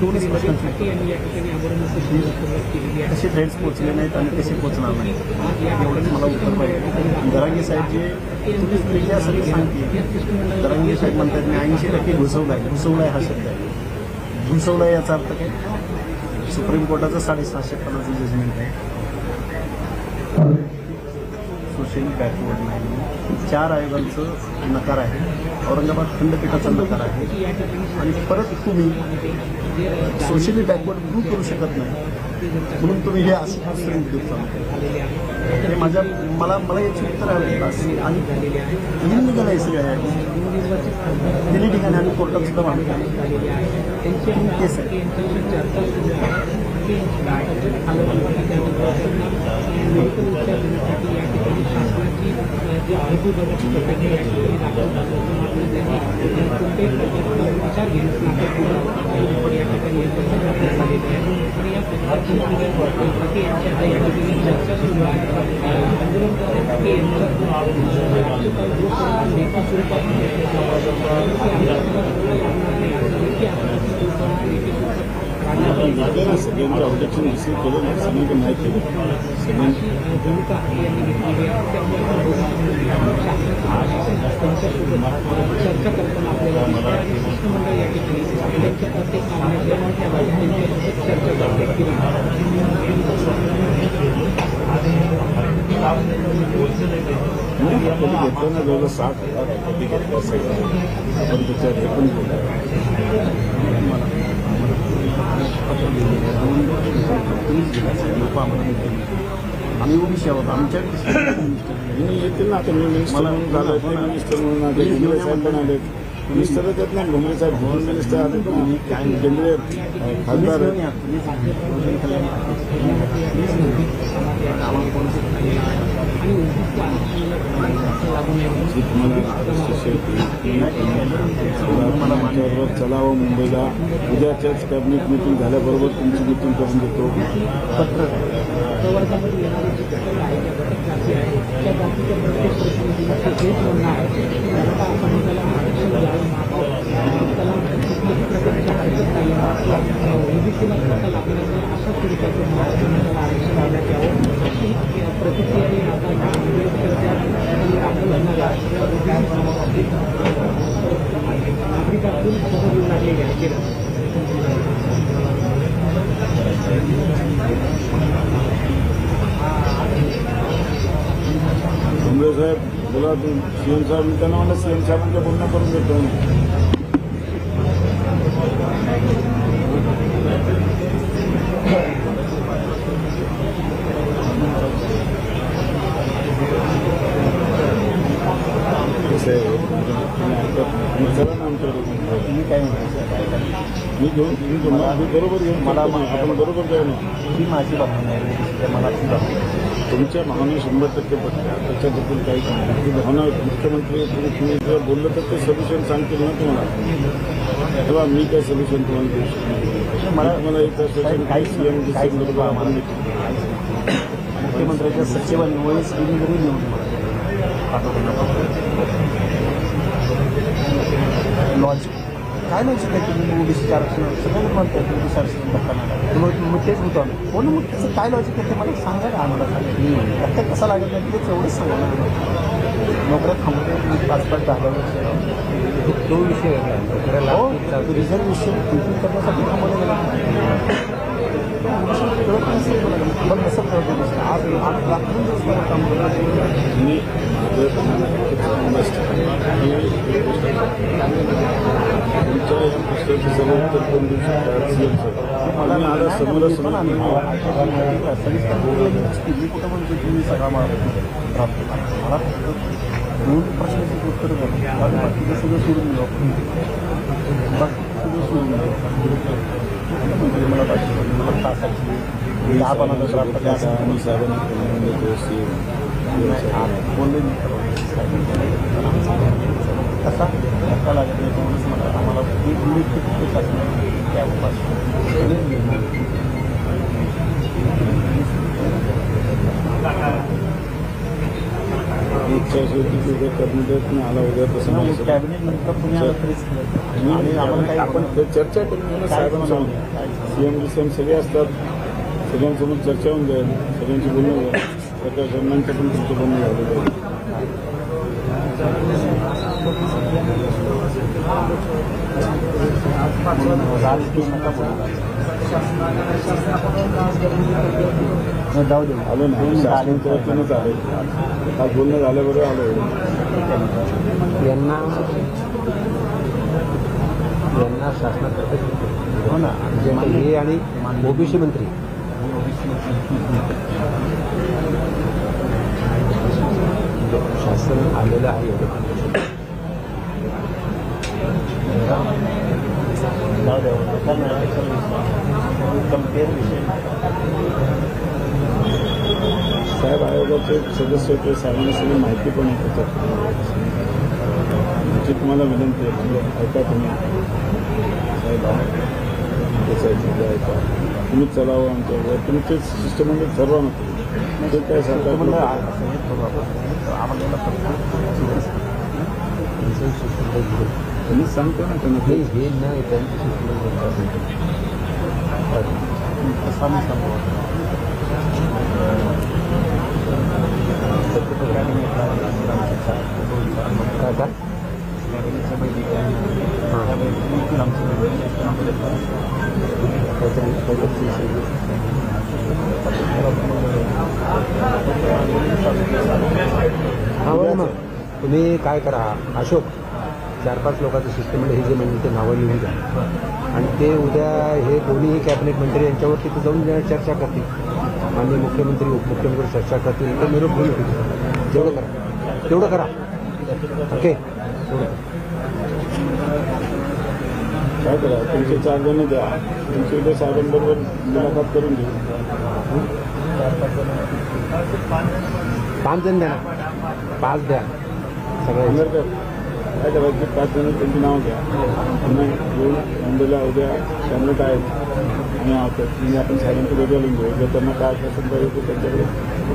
दोनच प्रश्न कसे थ्रेड्स पोचले नाहीत आणि कसे पोचणार नाहीत एवढंच मला उत्तर पाहिजे. दरांगे साहेब जे तुम्ही मीडियासाठी सांगते, दरांगे साहेब म्हणतात मी 80% घुसवलाय हा शब्द आहे. घुसवलाय याचा अर्थ काय? सुप्रीम कोर्टाचं 650 पानाचं जजमेंट आहे. सोशल बॅकवर्ड नाही, 4 आयोगांचं नकार आहे, औरंगाबाद खंडपीठाचा नकार आहे आणि परत तुम्ही सोशली बॅकवर्ड प्रूव्ह करू शकत नाही म्हणून तुम्ही हे असे दुसरे उद्योग चालू हे मला याची उत्तर हवी. आणि निघालं आहे सगळ्या दिल्ली ठिकाणी आम्ही कोर्टात सुद्धा मागतो केस आहे. सगळ्यांचं ऑब्जेक्शन रिसीव्ह केलं ना, सगळ्यांना माहीत केलं चर्चा करताना आपल्याला शिष्टमंडळ या ठिकाणी त्यांच्या प्रत्येक घेतलं ना जवळ 60,000 कधी घेतलं सगळं आपण त्याच्यावर हे पण लोक आम्हाला आम्ही ओबीसी आहोत. आमच्या येतील ना आता मला मिनिस्टर म्हणून आले, भुमरे साहेब पण आले. मिनिस्टरच येत नाही, भुमरे साहेब होम मिनिस्टर आले ना, केंद्रीय खासदार माझ्याबरोबर चलावं मुंबईला. उद्याच्याच कॅबिनेट मिटिंग झाल्याबरोबर तुमची मिटिंग करून देतो. भुमरे साहेब बोला, सीएम साहेब मी त्यांना म्हणलं सीएम साहेबांच्या बोलणं करून देतो. चला ना आमच्या मी काय म्हणतो मी बरोबर घेऊन मला आपण बरोबर जाऊ ना. ही माझी भावना आहे, मला तुमच्या भावना 100% पटल्या, त्याच्याबद्दल काही ती भावना मुख्यमंत्री तुम्ही जर बोललं तर ते सोल्युशन सांगतील ना तुम्हाला, तेव्हा मी काय सोल्युशन तुम्हाला देऊ शकतो. मला एक सोल्युशन काही सीएम बरोबर आम्हाला मुख्यमंत्र्यांच्या सचिवांनी स्क्रीन जरी निवडून लॉजिक काय लॉजिक आहे तुम्ही ओबीसीच्या आरक्षण सगळं म्हणतात ओबीसी आरक्षण करताना तेच होतो आम्ही कोण मग त्याचं काय लॉजिक आहे ते मला सांगा ना. आम्हाला आता कसं लागत नाही तेच एवढंच सांगा ना. नोकऱ्या थांबवते 5-5 10 वर्ष तो विषय वेगळा हो. रिझर्वेशन फुलफिल करण्यासाठी थांबवलं गेलं पण कसं कळतं आज रात्रून काम करतो. तुमच्या या प्रश्नाची सर्व उत्तर पण देऊ शकता. मला समोर कुठं म्हणजे तुम्ही सगळा प्राप्त मला दोन प्रश्नाची उत्तर करा, बाकीचं सगळं सोडून देऊ आपण. बाकी सगळं सोडून देऊ मला पाहिजे. मला तासाची 10-15 बोलले कसा धक्का लागत नाही म्हणूनच मला आम्हाला त्या उपास इच्छा अशी होती की उद्या कॅबिनेट आला उद्या तसं नाही सगळं. कॅबिनेट नंतर तुम्ही आला तरीच आणि आम्हाला काही आपण चर्चा करून घेऊ ना साहेबांसमोर. सीएम डीसीएम सगळे असतात, सगळ्यांसमोर चर्चा होऊन जाईल, सगळ्यांची बोलणं होईल, प्रशासनांचं पण तुमचं बोलणं झालेलं आहे. जाऊ दे आलो ना शासनाच्या वतीनंच आलो. काल बोलणं झाल्याबरोबर आलो. यांना शासनातर्फे हो ना हे आणि ओबीसी मंत्री शासन आलेलं आहे जाऊ दे कम्पेअर विषय साहेब आयोगाचे सदस्य होते, साहेबांना सगळी माहिती पण आहे त्याच्यात. त्याची तुम्हाला विनंती आहे म्हणजे ऐका तुम्ही साहेब त्याचं ऐका तुम्ही चलावं आमच्यावर तुमचे सिस्टममध्ये ठरवा नको ते काय सरकार तुम्ही सांगतो ना त्यांना ते हे नाही त्यांची काय तुम्ही काय करा अशोक 4-5 लोकांचं शिष्टमंडळ हे जे म्हणजे ते नावं लिहून द्या आणि ते उद्या हे दोन्ही कॅबिनेट मंत्री यांच्यावर तिथे जाऊन चर्चा करतील आणि मुख्यमंत्री उपमुख्यमंत्री चर्चा करतील तर निरोप घेऊन येतील. तेवढं करा ओके. काय करा तुमचे 4 जण द्या, तुमचे उद्या साहेबांबरोबर मुलाखत करून घेऊ. 5 जण द्या ना, 5 द्या सगळ्या. काय करायचं 5 जण त्यांची नाव घ्या, त्यांना घेऊन मुंबईला उद्या कॅबिनेट आहेत आणि म्हणजे आपण साहेबांचं वेगळं लिहून घेऊ. जर त्यांना काय शासन पाहिजे तर त्यांच्याकडे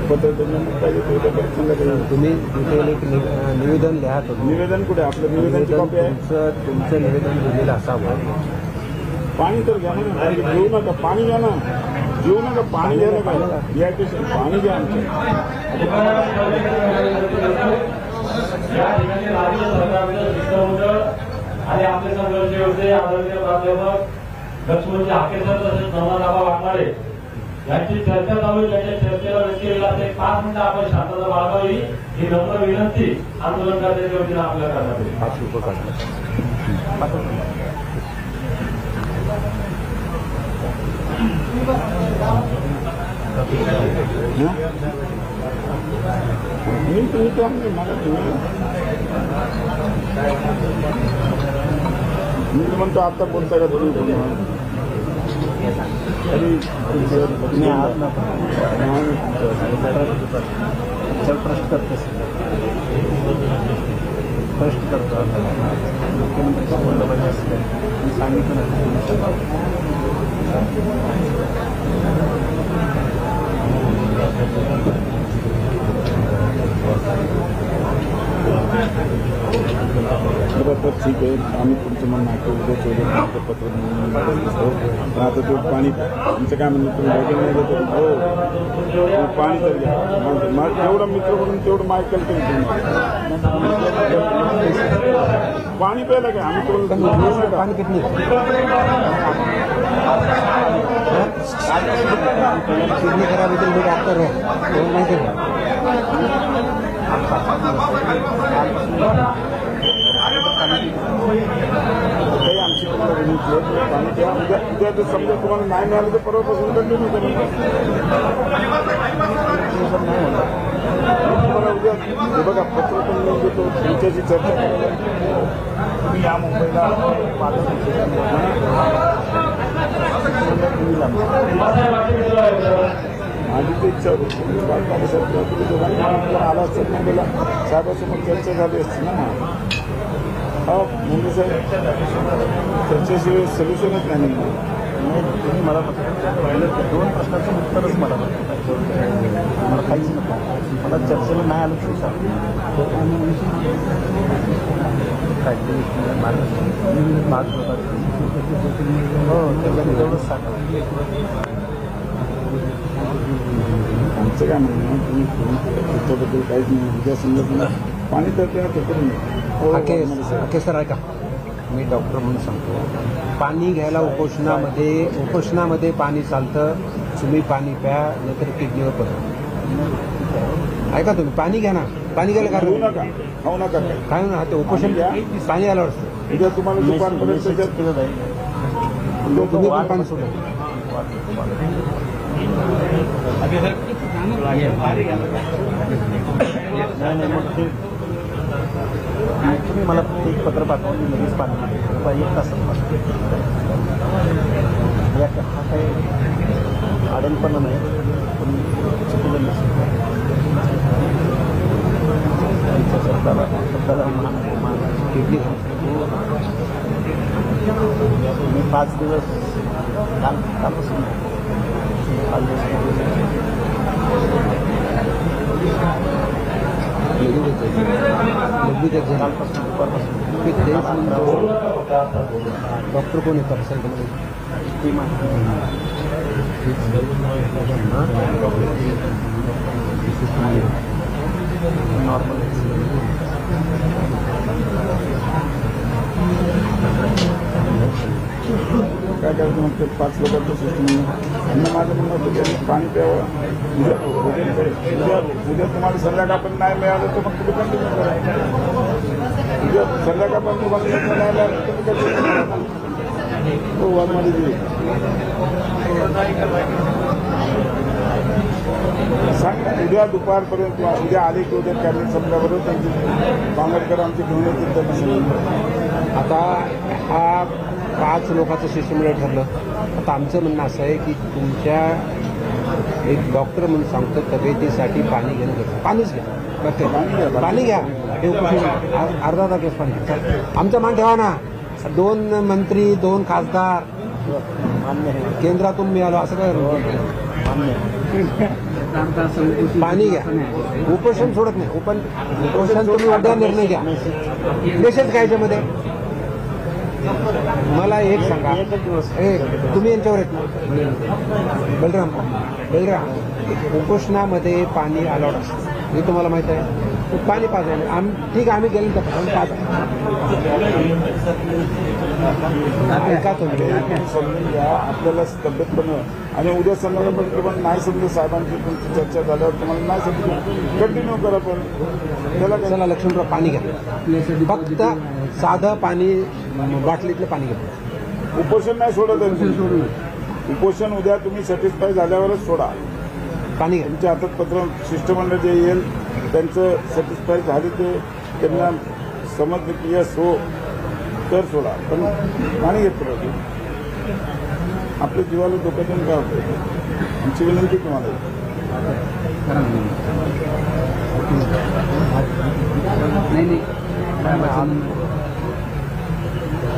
पत्र त्यांना पाहिजे ते उद्या परत संध्याकाळी तुम्ही डिटेल एक निवेदन लिहा. निवेदन कुठे आपलं निवेदनची कॉपी आहे. तुमचं निवेदन दिलेलं असावं. पाणी तर घ्या ना, घेऊ नका पाणी घ्या ना, घेऊ नका पाणी घ्या ना, काय डिहायड्रेशन पाणी घ्या आमच्या. या ठिकाणी राज्य सरकारचं शिष्टमंडळ आणि आपले संघर्ष होते आदरणीय प्राध्यापक लक्ष्मणजी हाकेसर तसेच नवनाथाबा वाटणारे यांची चर्चा चालू. त्यांच्या चर्चेला व्यक्तीला 5 मिनिटं आपण शांतता बाळगावी ही नम्र विनंती आंदोलनकर्त्यांच्या वतीनं आपल्याला करण्यात येईल. 5 रुपये काढले. मी तुम्ही काम नाही मला तुम्ही मी म्हणतो आता बोलता का तुम्ही प्रश्न करतो प्रश्न करतो मुख्यमंत्र्यांचं बोललं पाहिजे असं सांगितलं. बरोबर ठीक आहे. आम्ही तुमचं म्हणणं ऐकू उद्या चोरी पत्र पण आता ते पाणी तुमचं काय म्हणणं तुम्ही वगैरे नाही देतो हो पाणी तर घ्या. जेवढं मित्र म्हणून तेवढं मायकल तरी पाणी प्यायला काय आम्ही तुम्हाला पाणी किती किडनी खराब होती मी डॉक्टर आहे माहिती काही आमची पाणी द्या. उद्या जर समजा तुम्हाला नाही मिळालं तर परवापासून कंटिन्यू करा. तुम्हाला उद्या हे बघा पत्र पण लिहून देतो तुमच्याशी चर्चा करायला. तुम्ही या मुंबईला माझी ते इच्छा होती आला असेल मुंबईला साहेबासमोर चर्चा झाली असती ना. हा मुंबई साहेब चर्चेशिवाय सोल्युशनच नाही. तुम्ही मला 2 प्रश्नाचं उत्तरच मला मला काहीच नको, मला चर्चेला नाही आलं तरी चालेल. हो त्याच्याने तेवढंच सांगा. आमचं काय म्हणणं तुम्ही त्याच्याबद्दल काहीच नाही. उद्या समजा तुम्हाला पाणी तर त्या ओके सर ऐका, मी डॉक्टर म्हणून सांगतो, पाणी घ्यायला उपोषणामध्ये पाणी चालतं. तुम्ही पाणी प्या, नाहीतर किडनीवर पडतं. ऐका तुम्ही, पाणी घ्या ना. पाणी घ्यायला खाऊ कारण नका, खाऊ नका काय. काय ना ते उपोषण पाणी आलं असतं. उद्या तुम्हाला दुपारपर्यंत मेसेज केलं जाईल. तुम्ही पण पाणी सोडा. नाही मग ते तुम्ही मला एक पत्र पाठवा, मी लगेच पाणी 1 तासात या हा काही आडणपणा नाही, पण चुकीचं नसेल. शब्दाला किडनी मी 5 दिवस कालपासून 5 दिवस कालपासून दुपारपासून डॉक्टर कोण येतात सर तुम्हाला? टीम नॉर्मल काय करायचं मग ते 5 लोकांचं सिस्टम. आणि माझं म्हणणं होतं की पाणी प्यावं. उद्या तुम्हाला संध्याकाळपर्यंत नाही मिळालं तर मग तुम्ही कंटिन्यू करा. उद्या संध्याकाळपर्यंत तुम्हाला नाही मिळालं तर तुम्ही कंटिन्यू करा. तो वादमध्ये दिली सांग ना. उद्या दुपारपर्यंत उद्या आले की उद्या कॅबिनेट संपल्याबरोबर त्यांची बांगडकर आमचे घेऊन येतील त्यांना. आता हा 5 लोकांचं शिष्टमंडळ ठरलं. आता आमचं म्हणणं असं आहे की तुमच्या एक डॉक्टर म्हणून सांगतो, तब्येतीसाठी पाणी घेणं गरजेचं. पाणीच घ्या, पाणी घ्या. हे उपोषण अर्धा तास पाणी घ्या. आमचा मान ठेवा ना. 2 मंत्री 2 खासदार मान्य आहे, केंद्रातून मिळालो असं काय मान्य आहे. पाणी घ्या. उपोषण सोडत नाही. उपोषण तुम्ही उद्या निर्णय घ्या. मेसेज काय याच्यामध्ये मला एक सांगा. तुम्ही यांच्यावर येत ना बलराम उपोषणामध्ये पाणी अलाउड असतं हे तुम्हाला माहित आहे. पाणी पाजायला ठीक आहे, आम्ही गेलो तर पाजा. ऐका तुम्ही समजून घ्या. आपल्याला तब्येत पण आणि उद्या संध्याकाळपर्यंत पण नाही समजलं साहेबांची तुमची चर्चा झाल्यावर तुम्हाला नाही समजलं कंटिन्यू करा. पण त्याला काय चला लक्ष्मणराव पाणी घ्या. फक्त साधं पाणी बाटलीतलं पाणी घ्या. उपोषण नाही सोडत आहे. उपोषण उद्या तुम्ही सॅटिस्फाय झाल्यावरच सोडा. पाणी घ्या. तुमच्या हातात पत्र शिष्टमंडळ जे येईल त्यांचं सॅटिस्फाय झाले ते त्यांना समजलं की यस हो तर सोडा. पण पाणी घेत राहतो. आपल्या जीवाला धोका देऊन काय होतं. आमची विनंती तुम्हाला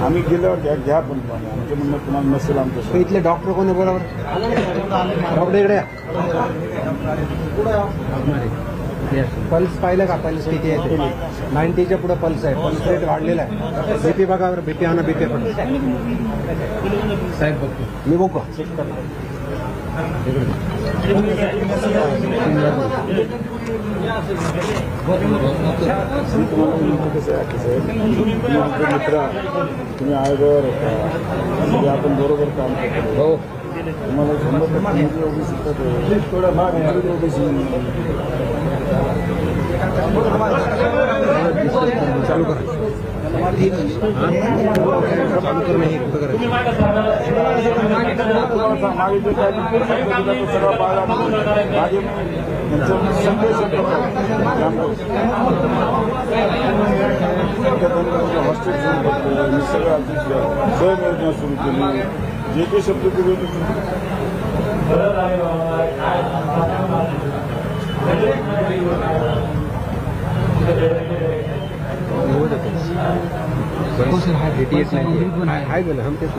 आम्ही गेल्यावर घ्या पण पाणी. आमचं म्हणणं तुम्हाला नसेल आमचं. इथले डॉक्टर कोणी बोलावर डॉक्टर इकडे या. पल्स पाहिलं का? पल्स किती आहे ते? 90च्या पुढे पल्स आहे. पल्स रेट वाढलेला आहे. बीपी बघा, बीपी आणा, बीपी पण साहेब बघतो मी बघू मित्र तुम्ही आयोगावर होता. आपण बरोबर काम करतो. हो. तुम्हाला 100% ओबीसी थोडा भाग चालू करा. चालू करणं हे कुठं करायचं? मागे जे काय सर्व पाहिला मागे संदेश हॉस्टेल सुरू करतो. सगळं स्वयंयोजना सुरू केली. जे काही शब्द दिले सर हा DTS नाही आहे झालं. हम तेच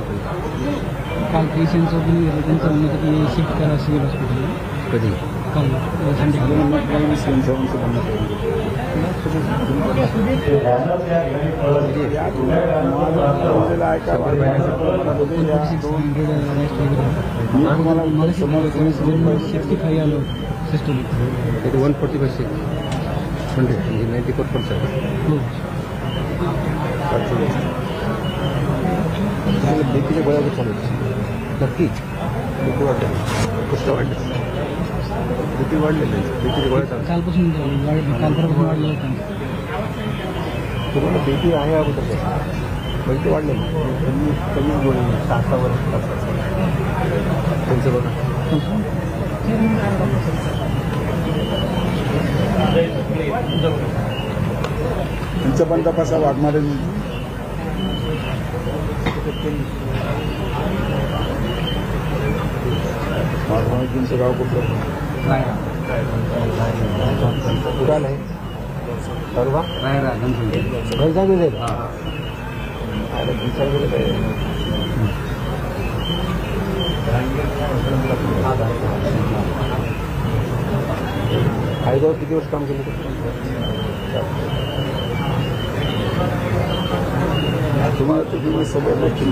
काल पेशंटचं पण त्यांचं म्हणणं होतं की शिफ्ट करा सिव्हिल हॉस्पिटलला. कधी स्वयंसेवकांचं बंद करून It 145 94%. बीपीच्या गोळ्या चालू नक्कीच बीपी वाढले कुष्ठ वाढले बीपी वाढलेले बीपीच्या गोळ्या चालू कालपासून कालपर्यंत वाढलेलं होतं. तुम्हाला बीपी आहे अगोदर बीपी वाढलेलं कमी गोळी 6 वर्ष त्यांचं बघा त्यांचं पण तपासा वाघमारे वाघमारेंचं गाव कुठलं कुठं नाही बरोबर घर जागे जाईल अरे दिवसा गेलं काय आयगाव किती वर्ष काम केलं तुम्हाला तुम्ही सगळ्या गोष्टी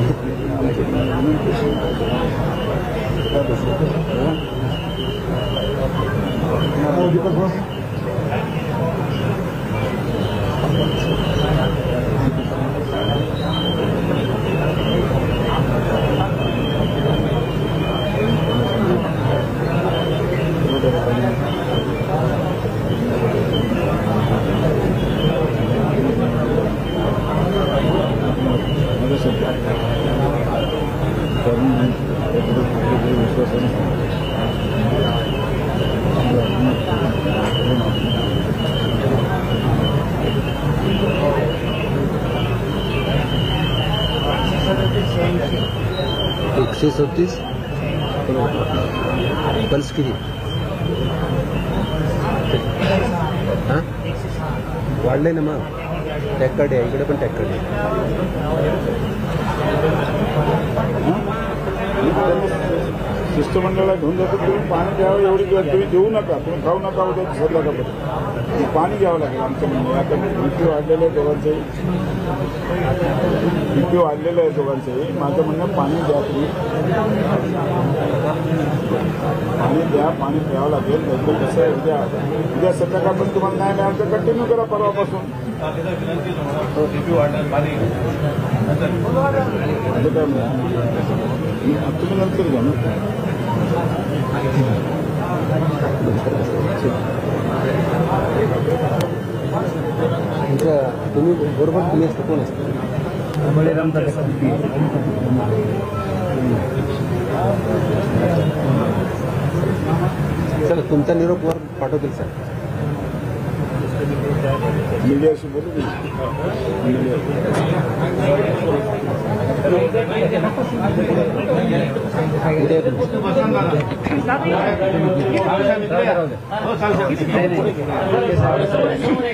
एकशे 37 पल्स किती हां वाढले ना मग टॅक्कर्ड आहे इकडे पण टॅक्कर्ड आहे शिष्टमंडळाला घेऊन जातो तुम्ही पाणी द्यावं एवढी तुम्ही देऊ नका तुम्ही खाऊ नका उद्या झोपला का पाणी घ्यावं लागेल आमचं म्हणणं आता बीपी वाढलेलं आहे दोघांचंही बीपी वाढलेलं आहे दोघांचंही माझं म्हणणं पाणी द्या तुम्ही पाणी द्या पाणी प्यावं लागेल नंतर कसं आहे उद्या संध्याकाळपर्यंत तुम्हाला नाही मिळालं तर कंटिन्यू करा परवापासून आता काय तुम्ही नंतर घ्या ना तुम्ही बरोबर तुम्ही असतं कोण असतं चला तुमचा निरोप वर पाठवतील सर मीडियाशी बोलू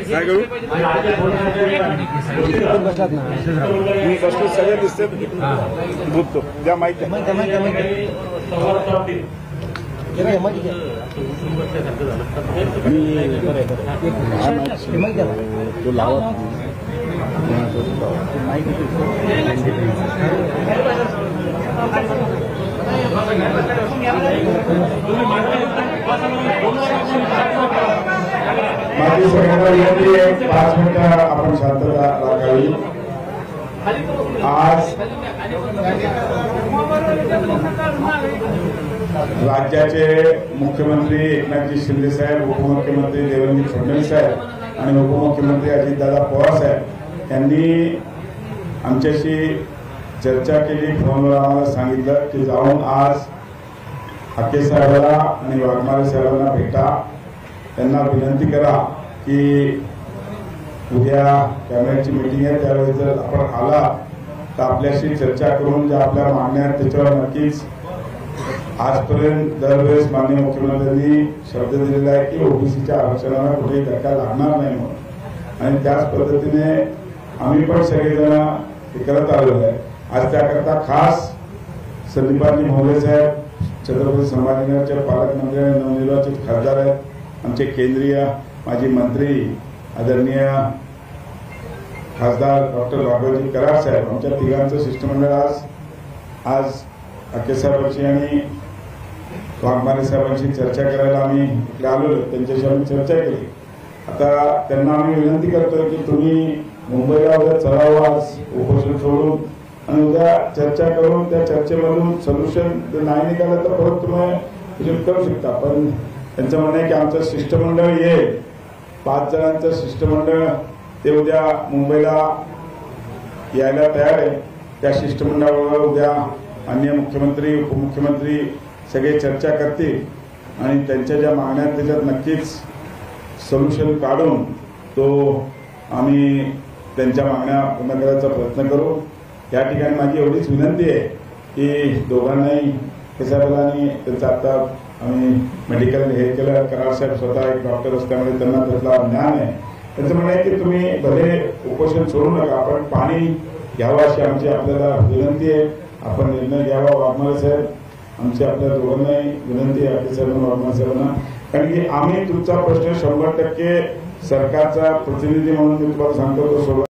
काय करू बसलात ना मी बसलो सगळे दिसते बोलतो द्या माहिती तो लावत माझी सगळ्यांना विनंती आहे 5 मिनिटं आपण शांतता राखावी आज राज्याचे मुख्यमंत्री एकनाथजी शिंदे साहेब उपमुख्यमंत्री देवेंद्र फडणवीस साहेब आणि उपमुख्यमंत्री अजितदादा पवार साहेब यांनी आमच्याशी चर्चा केली फोनवर आम्हाला सांगितलं की जाऊन आज हाके साहेबांना आणि वाघमारे साहेबांना भेटा त्यांना विनंती करा की उद्या कॅबिनेटची मीटिंग आहे त्यावेळी जर आपण आला तर आपल्याशी चर्चा करून ज्या आपल्या मागण्या आहेत त्याच्यावर नक्कीच आजपर्यंत दरवेळेस माननीय मुख्यमंत्र्यांनी शब्द दिलेला आहे की ओबीसीच्या आरक्षणाला कुठेही धक्का लागणार नाही म्हणून आणि त्याच पद्धतीने आम्ही पण सगळेजण हे करत आलेलो आहे आज त्याकरता खास संदीपाजी मोरे साहेब छत्रपती संभाजीनगरचे पालकमंत्री आणि नवनिर्वाचित खासदार आहेत, आमचे केंद्रीय माजी मंत्री आदरणीय खासदार डॉक्टर राघवजी कराड साहेब, आमच्या तिघांचं शिष्टमंडळ आज आके साहेबांची आणि वाघमारे साहेबांशी चर्चा करायला आम्ही इकडे आलेलो. त्यांच्याशी आम्ही चर्चा केली. आता त्यांना आम्ही विनंती करतोय की तुम्ही मुंबईला उद्या चलावं आज उपोषण सोडून आणि उद्या चर्चा करून त्या चर्चेमधून सोल्युशन जर नाही निघालं तर परत तुम्ही विजिट करू शकता. पण त्यांचं म्हणणं आहे की आमचं शिष्टमंडळ येईल, 5 जणांचं शिष्टमंडळ ते उद्या मुंबईला यायला तयार आहे. त्या शिष्टमंडळावर उद्या माननीय मुख्यमंत्री उपमुख्यमंत्री सगळे चर्चा करतील आणि त्यांच्या ज्या मागण्या आहेत त्याच्यात नक्कीच सोल्युशन काढून तो आम्ही त्यांच्या मागण्या पूर्ण करायचा प्रयत्न करू. या ठिकाणी माझी एवढीच विनंती आहे की दोघांनाही साहेबांना आणि त्यांचं आता आम्ही मेडिकल हे केलं. कराड साहेब स्वतः एक डॉक्टर असल्यामुळे त्यांना त्यातला ज्ञान आहे. त्यांचं म्हणणं आहे की तुम्ही भले उपोषण सोडू नका, आपण पाणी घ्यावं अशी आमची आपल्याला विनंती आहे. आपण निर्णय घ्यावा. वाघमारे साहेब आमची आपल्या दोघांनाही विनंती आहे, आके साहेबांना वाघमारे साहेबांना, कारण की आम्ही तुमचा प्रश्न 100% सरकारचा प्रतिनिधी म्हणून मी तुम्हाला सांगतो तो सोडवा.